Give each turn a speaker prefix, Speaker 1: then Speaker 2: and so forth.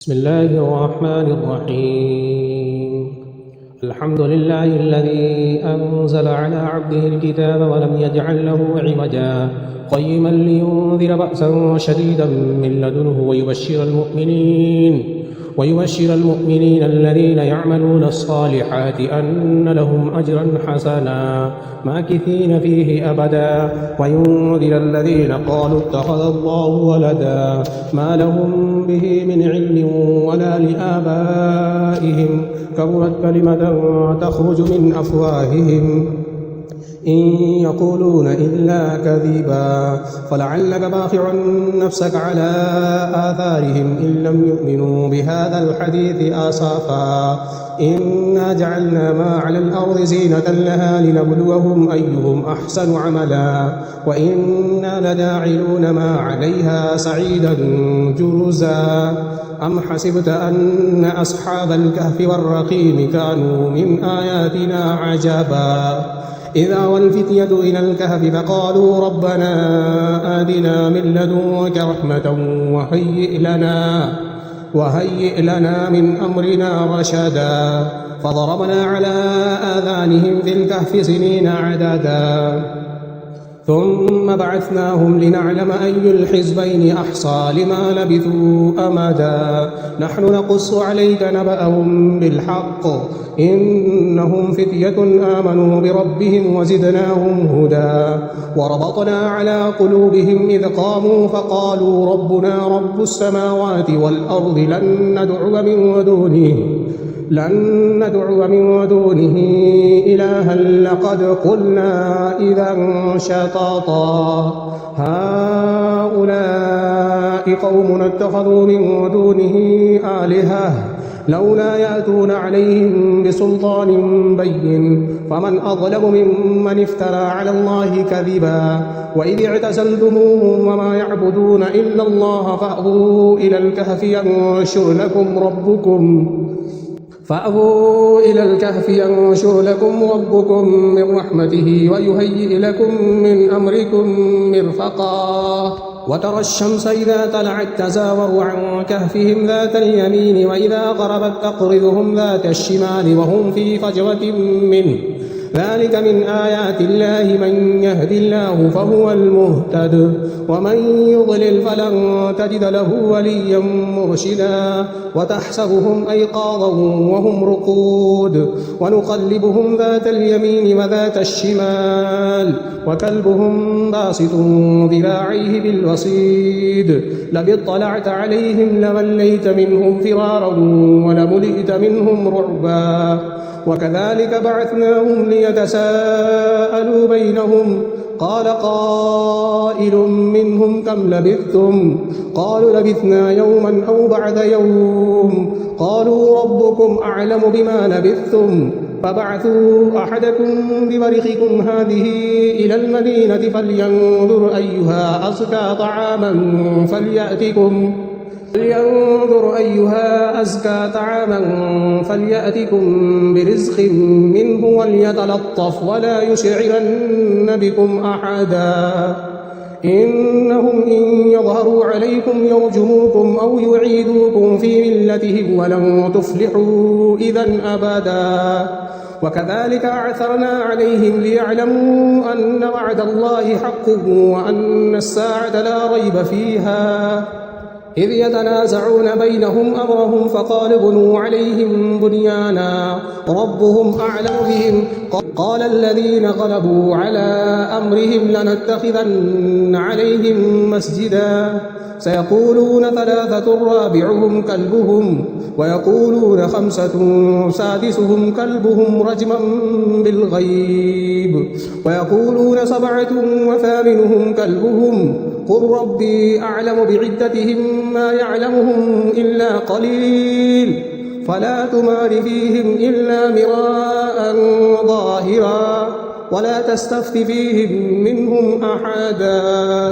Speaker 1: بسم الله الرحمن الرحيم. الحمد لله الذي أنزل على عبده الكتاب ولم يجعل له عوجا قيما لينذر بأسا شديدا من لدنه ويبشر المؤمنين الذين يعملون الصالحات أن لهم أجرا حسنا ماكثين فيه أبدا وينذر الذين قالوا اتخذ الله ولدا ما لهم به من علم ولا لآبائهم كبرت كلمة تخرج من أفواههم إن يقولون إلا كذبا فلعلك باخع نفسك على آثارهم إن لم يؤمنوا بهذا الحديث آسفا إنا جعلنا ما على الأرض زينة لها لنبلوهم أيهم أحسن عملا وإنا لجاعلون ما عليها سعيدا جرزا أم حسبت أن أصحاب الكهف والرقيم كانوا من آياتنا عجبا إذا والفتية إلى الكهف فقالوا ربنا آتنا من لدنك رحمة وهيئ لنا من أمرنا رشدا فضربنا على آذانهم في الكهف سنين عددا ثم بعثناهم لنعلم أي الحزبين أحصى لما لبثوا أمدا نحن نقص عليك نبأهم بالحق إنهم فتية آمنوا بربهم وزدناهم هدى وربطنا على قلوبهم إذ قاموا فقالوا ربنا رب السماوات والأرض لن ندعو من دونه إلها لقد قلنا إذا شططا هؤلاء قوم اتخذوا من دونه آلهة لولا يأتون عليهم بسلطان بين فمن أظلم ممن افترى على الله كذبا وإذ اعتزلتموهم وما يعبدون إلا الله فأووا إلى الكهف ينشر لكم ربكم من رحمته ويهيئ لكم من أمركم مرفقا وترى الشمس إذا طلعت تزاور عن كهفهم ذات اليمين وإذا غربت تقرضهم ذات الشمال وهم في فجوة منه ذلك من آيات الله من يهد الله فهو المهتد ومن يضلل فلن تجد له وليا مرشدا وتحسبهم أيقاظا وهم رقود ونقلبهم ذات اليمين وذات الشمال وكلبهم باسط ذراعيه بالوصيد لو اطلعت عليهم لوليت منهم فرارا ولملئت منهم رعبا وكذلك بعثناهم ليتساءلوا بينهم قال قائل منهم كم لبثتم قالوا لبثنا يوما أو بعد يوم قالوا ربكم أعلم بما لبثتم فبعثوا أحدكم بورقكم هذه إلى المدينة فلينظر أيها أزكى طعاما فليأتكم برزق منه وليتلطف ولا يشعرن بكم أحدا إنهم إن يظهروا عليكم يرجموكم أو يعيدوكم في ملتهم ولن تفلحوا إذا أبدا وكذلك أعثرنا عليهم ليعلموا أن وعد الله حق وأن الساعة لا ريب فيها إذ يتنازعون بينهم أمرهم فقال ابنوا عليهم بنيانا ربهم أعلم بهم قال الذين غلبوا على أمرهم لنتخذن عليهم مسجدا سيقولون ثلاثة رابعهم كلبهم ويقولون خمسة سادسهم كلبهم رجما بالغيب ويقولون سبعة وثامنهم كلبهم قل ربي أعلم بعدتهم ما يعلمهم إلا قليل فلا تمار فيهم إلا مراء ظاهرا ولا تستفت فيهم منهم أحدا.